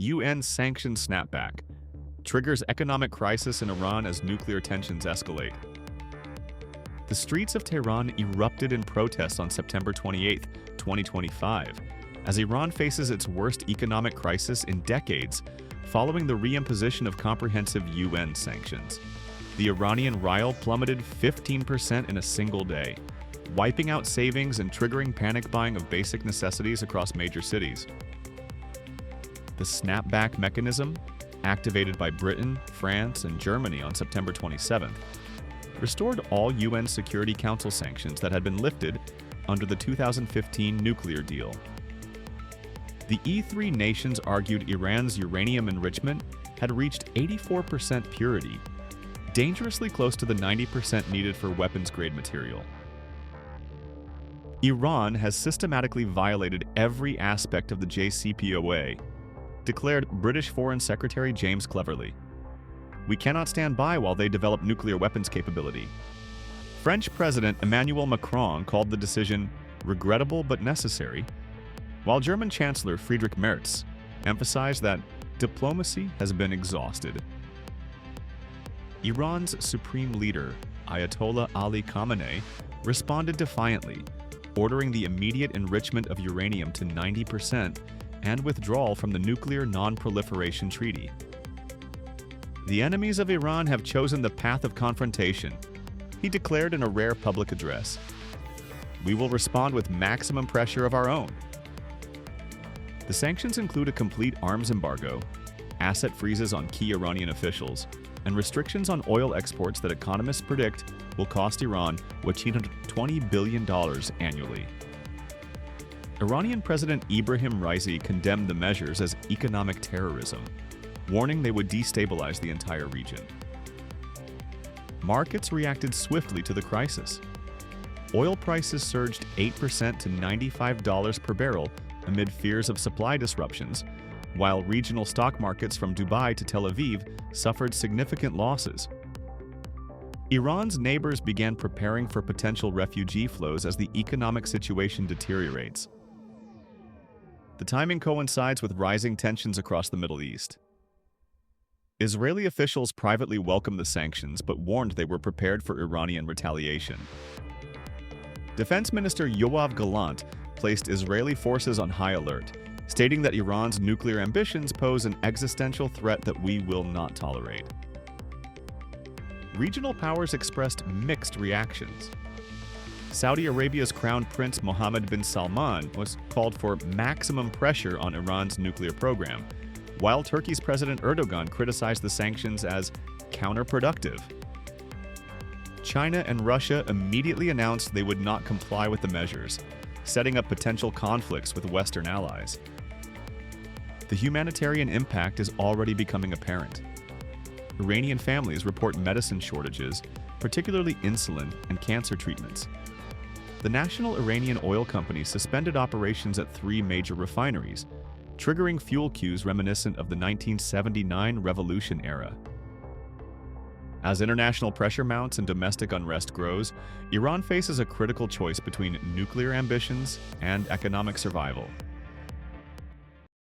UN Sanctions Snapback. Triggers economic crisis in Iran as nuclear tensions escalate. The streets of Tehran erupted in protest on September 28, 2025, as Iran faces its worst economic crisis in decades following the reimposition of comprehensive UN sanctions. The Iranian rial plummeted 15% in a single day, wiping out savings and triggering panic buying of basic necessities across major cities. The snapback mechanism, activated by Britain, France, and Germany on September 27th, restored all UN Security Council sanctions that had been lifted under the 2015 nuclear deal. The E3 nations argued Iran's uranium enrichment had reached 84% purity, dangerously close to the 90% needed for weapons-grade material. Iran has systematically violated every aspect of the JCPOA, declared British Foreign Secretary James Cleverly. We cannot stand by while they develop nuclear weapons capability. French President Emmanuel Macron called the decision regrettable but necessary, while German Chancellor Friedrich Merz emphasized that diplomacy has been exhausted. Iran's supreme leader, Ayatollah Ali Khamenei, responded defiantly, ordering the immediate enrichment of uranium to 90% and withdrawal from the Nuclear Non-Proliferation Treaty. The enemies of Iran have chosen the path of confrontation, he declared in a rare public address. We will respond with maximum pressure of our own. The sanctions include a complete arms embargo, asset freezes on key Iranian officials, and restrictions on oil exports that economists predict will cost Iran $120 billion annually. Iranian President Ibrahim Raisi condemned the measures as economic terrorism, warning they would destabilize the entire region. Markets reacted swiftly to the crisis. Oil prices surged 8% to $95 per barrel amid fears of supply disruptions, while regional stock markets from Dubai to Tel Aviv suffered significant losses. Iran's neighbors began preparing for potential refugee flows as the economic situation deteriorates. The timing coincides with rising tensions across the Middle East. Israeli officials privately welcomed the sanctions but warned they were prepared for Iranian retaliation. Defense Minister Yoav Gallant placed Israeli forces on high alert, stating that Iran's nuclear ambitions pose an existential threat that we will not tolerate. Regional powers expressed mixed reactions. Saudi Arabia's Crown Prince Mohammed bin Salman was called for maximum pressure on Iran's nuclear program, while Turkey's President Erdogan criticized the sanctions as counterproductive. China and Russia immediately announced they would not comply with the measures, setting up potential conflicts with Western allies. The humanitarian impact is already becoming apparent. Iranian families report medicine shortages, particularly insulin and cancer treatments. The national Iranian oil company suspended operations at 3 major refineries, triggering fuel queues reminiscent of the 1979 revolution era. As international pressure mounts and domestic unrest grows, Iran faces a critical choice between nuclear ambitions and economic survival.